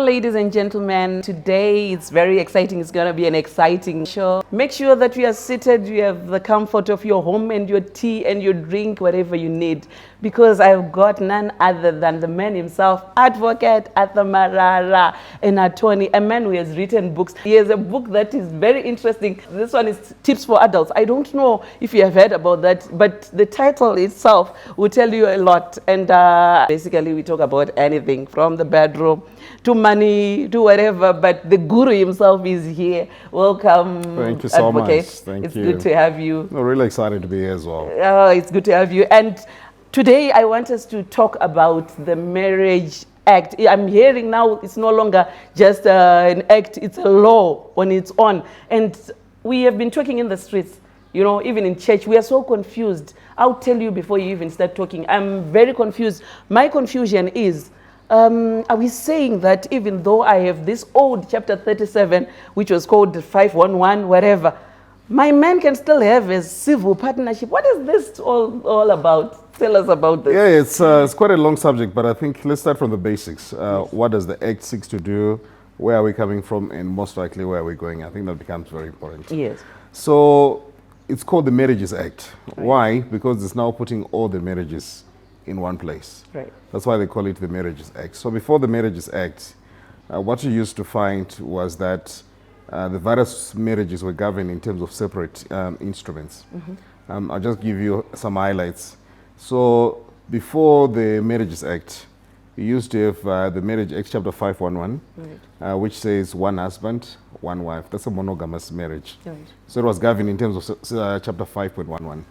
ladies and gentlemen. Today it's very exciting. It's going to be an exciting show. Make sure that you are seated, you have the comfort of your home and your tea and your drink, whatever you need, because I've got none other than the man himself, Advocate Arthur Marara, an attorney, a man who has written books. He has a book that is very interesting. This one is Tips for Adults. I don't know if you have heard about that, but the title itself will tell you a lot. And basically we talk about anything from the bedroom to money to whatever, but the guru himself is here. Welcome. Thank you so Advocate. much. Thank it's you. Good to have you. I'm really excited to be here as well. Oh, it's good to have you. And today I want us to talk about the Marriage Act. I'm hearing now it's no longer just an act, it's a law on its own. And we have been talking in the streets, you know, even in church, we are so confused. I'll tell you before you even start talking, I'm very confused. My confusion is, are we saying that even though I have this old chapter 37, which was called 511, whatever, my man can still have a civil partnership? What is this all about? Tell us about this. Yeah, it's quite a long subject, but I think let's start from the basics. Yes. What does the Act seek to do? Where are we coming from? And most likely, where are we going? I think that becomes very important. Yes. So it's called the Marriages Act. Right. Why? Because it's now putting all the marriages in one place. Right. That's why they call it the Marriages Act. So before the Marriages Act, what you used to find was that the various marriages were governed in terms of separate instruments. Mm-hmm. I'll just give you some highlights. So before the Marriages Act, we used to have the Marriage Act chapter 511, right, which says one husband, one wife. That's a monogamous marriage. Right. So it was governed in terms of chapter 5.11.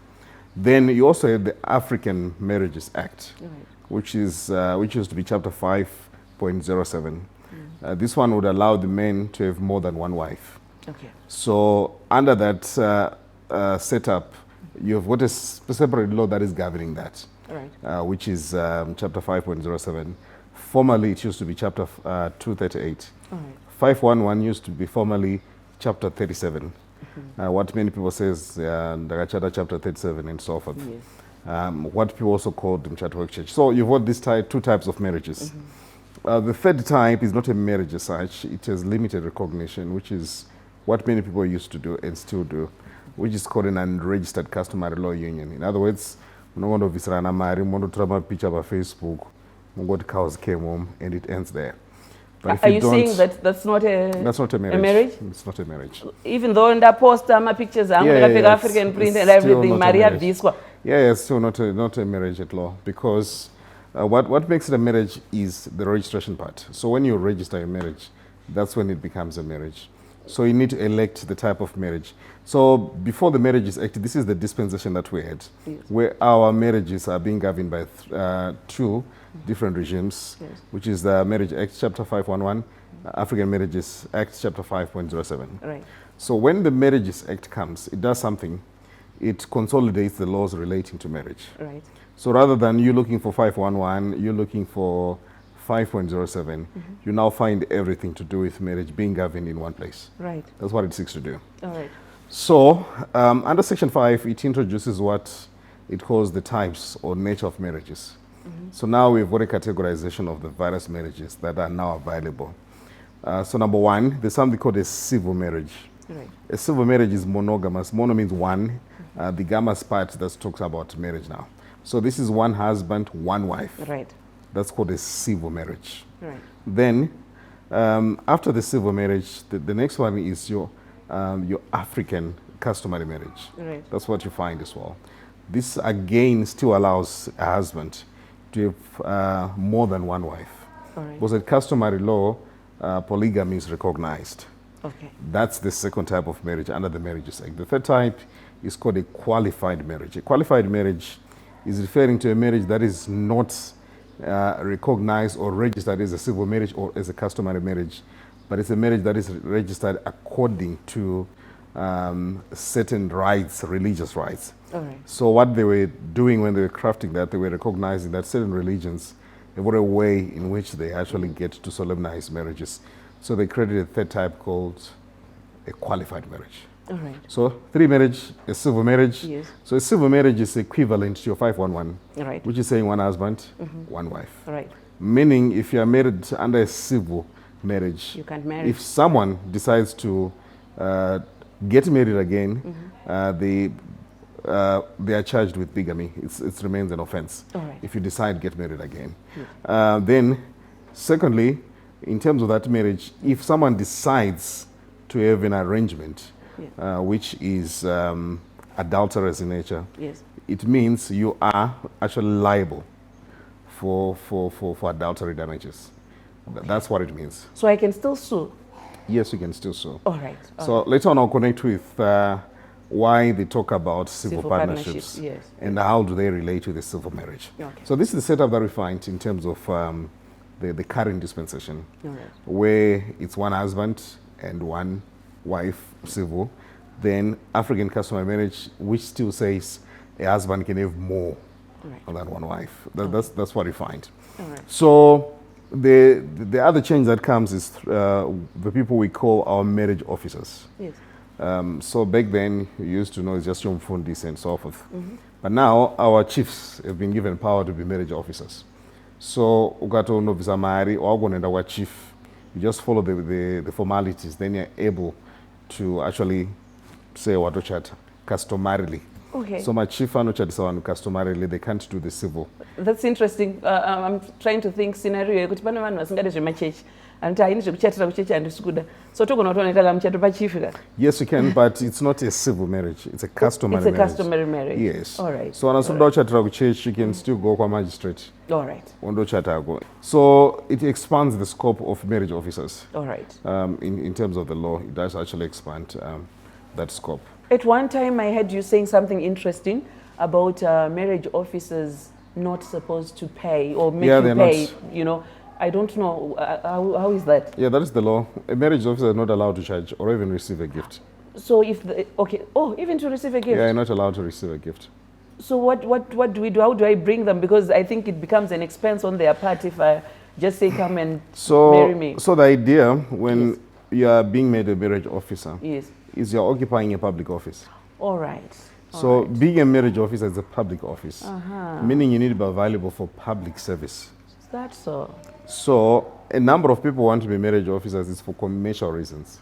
Then you also have the African Marriages Act, right, which used to be chapter 5.07. This one would allow the men to have more than one wife. Okay. So under that setup, you have got a separate law that is governing that, right, which is chapter 5.07. Formerly, it used to be chapter 238. Right. 511 used to be formerly chapter 37. What many people say is chapter 37 and so forth. Yes. What people also call them Mchato Church. So you've got these two types of marriages. Mm-hmm. The third type is not a marriage as such. It has limited recognition, which is what many people used to do and still do, which is called an unregistered customary law union. In other words, no one of Israel marry, want to travel picture by Facebook, what cows came home, and it ends there. But are you saying that that's not a marriage? A marriage? It's not a marriage. Even though in that post, my pictures are African print and everything, Maria Viswa. Yeah, it's still not a marriage at law, because what makes it a marriage is the registration part. So when you register a marriage, that's when it becomes a marriage. So you need to elect the type of marriage. So before the Marriages Act, this is the dispensation that we had, yes, where our marriages are being governed by two different regimes, yes, which is the Marriage Act chapter 511, African Marriages Act chapter 5.07. Right. So when the Marriages Act comes, it does something. It consolidates the laws relating to marriage. Right. So rather than you looking for 511, you're looking for 5.07, you now find everything to do with marriage being governed in one place. Right. That's what it seeks to do. All right. So under Section 5, it introduces what it calls the types or nature of marriages. So now we've got a categorization of the various marriages that are now available. So number one, there's something called a civil marriage. Right. A civil marriage is monogamous. Mono means one. The gammas part that talks about marriage now. So this is one husband, one wife. Right. That's called a civil marriage. Right. Then, after the civil marriage, the next one is your African customary marriage. Right. That's what you find as well. This again still allows a husband to have more than one wife. All right. Because at customary law, polygamy is recognized. Okay. That's the second type of marriage under the Marriages Act. The third type is called a qualified marriage. A qualified marriage is referring to a marriage that is not recognized or registered as a civil marriage or as a customary marriage, but it's a marriage that is registered according to certain rights, religious rights. All right. So what they were doing when they were crafting that, they were recognizing that certain religions have got a way in which they actually get to solemnize marriages. So they created a third type called a qualified marriage. All right. So three marriage, a civil marriage. Yes. So a civil marriage is equivalent to your 511, right, which is saying one husband, one wife. Right. Meaning if you are married under a civil, marriage. You can't marry. If someone decides to get married again, they are charged with bigamy. It remains an offense. All right. If you decide to get married again. Then, secondly, in terms of that marriage, if someone decides to have an arrangement, which is adulterous in nature, Yes. it means you are actually liable for adultery damages. That's what it means. So I can still sue? Yes, you can still sue. All right. So later on I'll connect with why they talk about civil partnerships, yes. and how do they relate to the civil marriage. Okay. So this is the setup that we find in terms of the current dispensation, All right. where it's one husband and one wife civil. Then African customary marriage, which still says a husband can have more than one wife. That's what we find. All right. So the other change that comes is the people we call our marriage officers. Yes. So back then, you used to know it's just your mfundisi and so forth. But now our chiefs have been given power to be marriage officers. So ukato novisa mari wagonenda wa chief, you just follow the formalities, then you're able to actually say watochata customarily. Okay. So my chief anochatisa vanhu customarily, they can't do the civil. That's interesting. I'm trying to think scenario yekuti pane vanhu vasingade zvemachechi anoti haini zvekuchatira kuchechi handisi kuda, so togona kutoonekala muchato pachief ka. Yes, you can, but it's not a civil marriage. It's a customary marriage. It's a customary marriage. Yes. All right. So anasoda kuchatira kuchechi, you can still go kwa magistrate. All right. Ondochatako. So it expands the scope of marriage officers. All right. In terms of the law, it does actually expand that scope. At one time, I heard you saying something interesting about marriage officers not supposed to pay or make you pay. Not. You know, I don't know how is that. Yeah, that is the law. A marriage officer is not allowed to charge or even receive a gift. So if even to receive a gift. Yeah, you're not allowed to receive a gift. So what do we do? How do I bring them? Because I think it becomes an expense on their part if I just say come and marry me. So the idea when you are being made a marriage officer. Yes. Is you're occupying a public office. All right. So being a marriage officer is a public office, meaning you need to be available for public service. Is that so? So a number of people want to be marriage officers is for commercial reasons.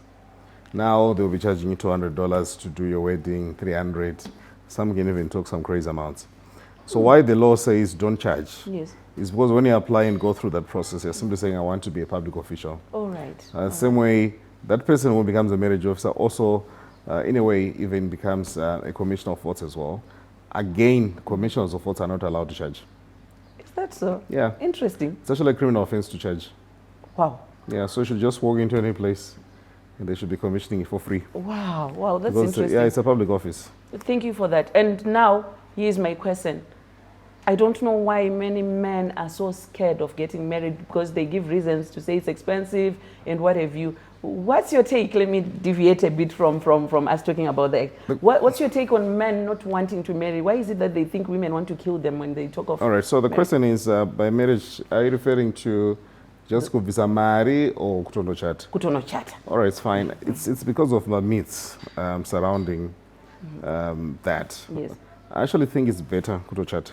Now they'll be charging you $200 to do your wedding, $300. Some can even talk some crazy amounts. So why the law says don't charge is because when you apply and go through that process, you're simply saying I want to be a public official. All right. Same way, that person who becomes a marriage officer also, in a way, even becomes a commissioner of votes as well. Again, commissioners of votes are not allowed to charge. Is that so? Yeah. Interesting. It's actually a criminal offense to charge. Wow. Yeah, so you should just walk into any place and they should be commissioning it for free. Wow, that's because interesting. Yeah, it's a public office. Thank you for that. And now, here's my question. I don't know why many men are so scared of getting married because they give reasons to say it's expensive and what have you. What's your take? Let me deviate a bit from us talking about that. What's your take on men not wanting to marry? Why is it that they think women want to kill them when they talk of All right, so the marriage? question is, by marriage, are you referring to just kuvisa mari or kutonochata? Kutonochata. All right, it's fine. It's because of the myths surrounding that. Yes. I actually think it's better kutochata.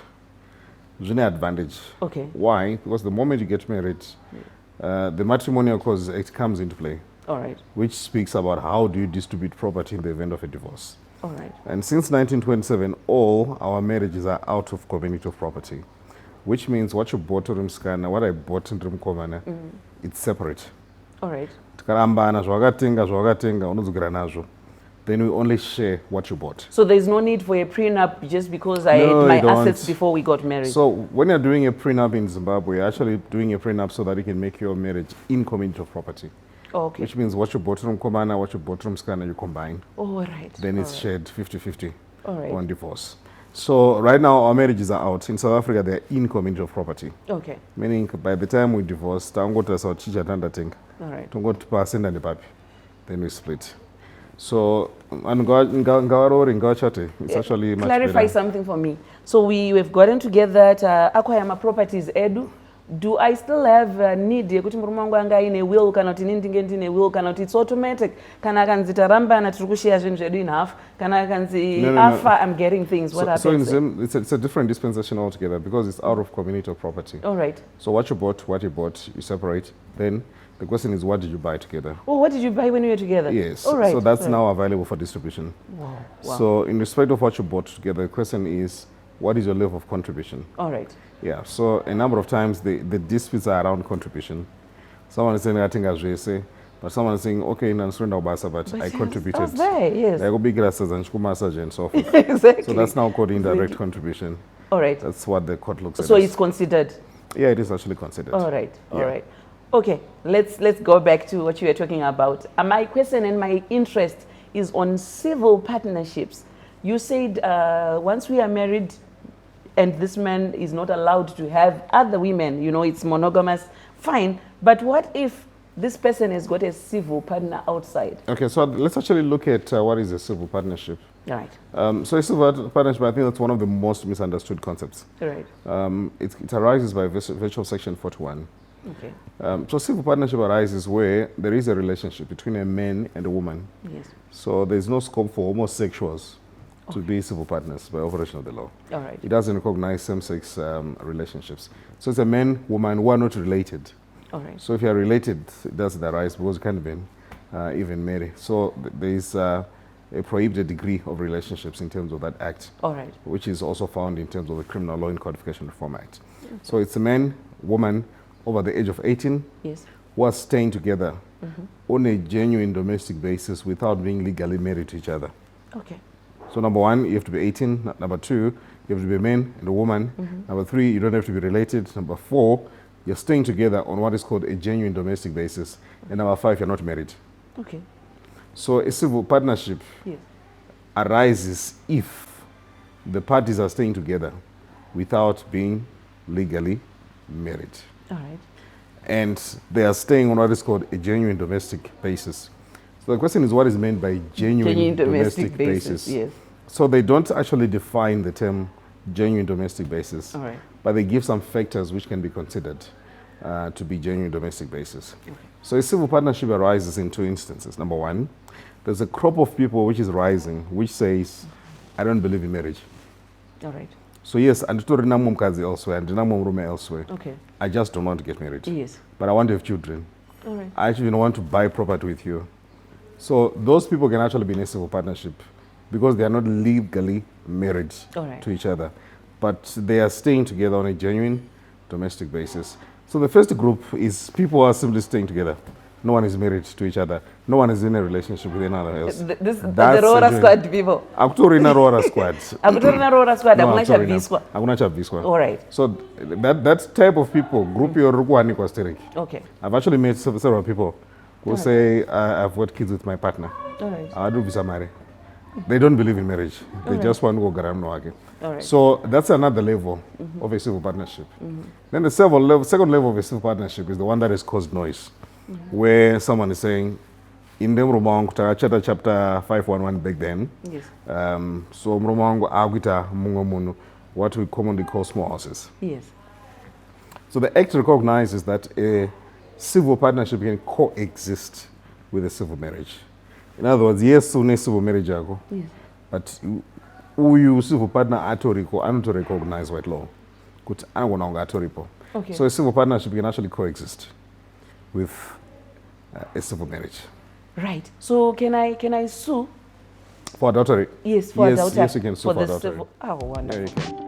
There's an advantage. Okay. Why? Because the moment you get married, the matrimonial clause, it comes into play. All right. Which speaks about how do you distribute property in the event of a divorce. All right. And since 1927, all our marriages are out of community of property, which means what you bought to Rimskana, what I bought in Rimkomana, it's separate. All right. Then we only share what you bought. So there's no need for a prenup just because I had my assets before we got married. So when you're doing a prenup in Zimbabwe, you're actually doing a prenup so that you can make your marriage in community of property. Okay. Which means what you bought from Komana, what you bought from Skana, you combine. All right. Then it's shared 50-50 on divorce. So right now our marriages are out. In South Africa, they're in community of property. Okay. Meaning by the time we divorce, all right. Then we split. So it's actually much clarify better. something for me. So we have gotten together at Akwayama Properties Edu. Do I still have a need yekuti murume wangu anga ine will kana kuti ndinge ndine will kana kuti it's automatic kana kanzi tarambana tiri kushare zvinhu zvedu in half kana kanzi afa I'm getting things what happens? So it's a different dispensation altogether because it's out of community of property. All right. So what you bought, you separate. Then The question is, what did you buy together? Oh, what did you buy when you were together? Yes. All right. So that's all right. now available for distribution. Wow. Wow. So in respect of what you bought together, the question is, what is your level of contribution? All right. Yeah. So a number of times the disputes are around contribution. Someone is saying, I think as we say, but someone is saying, okay, but I contributed. That's there, yes. There will be grasses and massage and so forth. Exactly. So that's now called indirect contribution. All right. That's what the court looks at. So it's considered. Yeah, it is actually considered. All right. All Yeah. right. Okay. Let's go back to what you were talking about. My question and my interest is on civil partnerships. You said once we are married, and this man is not allowed to have other women. You know, it's monogamous. Fine. But what if this person has got a civil partner outside? Okay, so let's actually look at what is a civil partnership. All right. So a civil partnership, I think that's one of the most misunderstood concepts. All right. It arises by virtue of Section 41. Okay. So civil partnership arises where there is a relationship between a man and a woman. Yes. So there's no scope for homosexuals to be civil partners by operation of the law. All right. It doesn't recognize same-sex relationships. So it's a man, woman who are not related. All right. So if you are related, it doesn't arise because you can't even marry. So there is a prohibited degree of relationships in terms of that act, All right. which is also found in terms of the Criminal Law and Codification Reform Act. Okay. So it's a man, woman over the age of 18 Yes. who are staying together on a genuine domestic basis without being legally married to each other. Okay. So number one, you have to be 18. Number two, you have to be a man and a woman. Number three, you don't have to be related. Number four, you're staying together on what is called a genuine domestic basis. And number five, you're not married. Okay. So a civil partnership Yes. arises if the parties are staying together without being legally married. All right. And they are staying on what is called a genuine domestic basis. So the question is, what is meant by genuine domestic basis? Yes. So they don't actually define the term genuine domestic basis, All right. but they give some factors which can be considered to be genuine domestic basis. Okay. So a civil partnership arises in two instances. Number one, there's a crop of people which is rising, which says, I don't believe in marriage. All right. So yes, anditorin mumkazi elsewhere, andina mumrume elsewhere. Okay. I just don't want to get married. Yes. But I want to have children. All right. I actually don't want to buy property with you. So those people can actually be in a civil partnership because they are not legally married All right. to each other, but they are staying together on a genuine domestic basis. So the first group is people who are simply staying together. No one is married to each other. No one is in a relationship with another else. The Rora squad people. Akutori na Rora squad. Akutori na Rora squad. No, Hakuna cha akutori na- viswa. hakuna cha viswa. All right. So that type of people, group yorukwani kwa stereki. Okay. I've actually met several people who say, I've got kids with my partner. All right. I do visa marry. They don't believe in marriage. They just want to go garam again. All right. So that's another level of a civil partnership. Then the second level of a civil partnership is the one that has caused noise, where someone is saying, in the Mrumangu, chapter 511 back then, Yes. so Mrumangu agita mungomunu, what we commonly call small houses. Yes. So the act recognizes that a civil partnership can coexist with a civil marriage. In other words, yes, une civil marriage yako, Yes. but uyu civil partner atoriko anoto recognize white law. Kuti anogona kunge atoripo. Okay. So a civil partnership can actually coexist with a civil marriage. Right. So can I sue? For adultery? Yes, for adultery. Yes, you can sue for the adultery. civil. Oh, wonderful. Yeah, you can.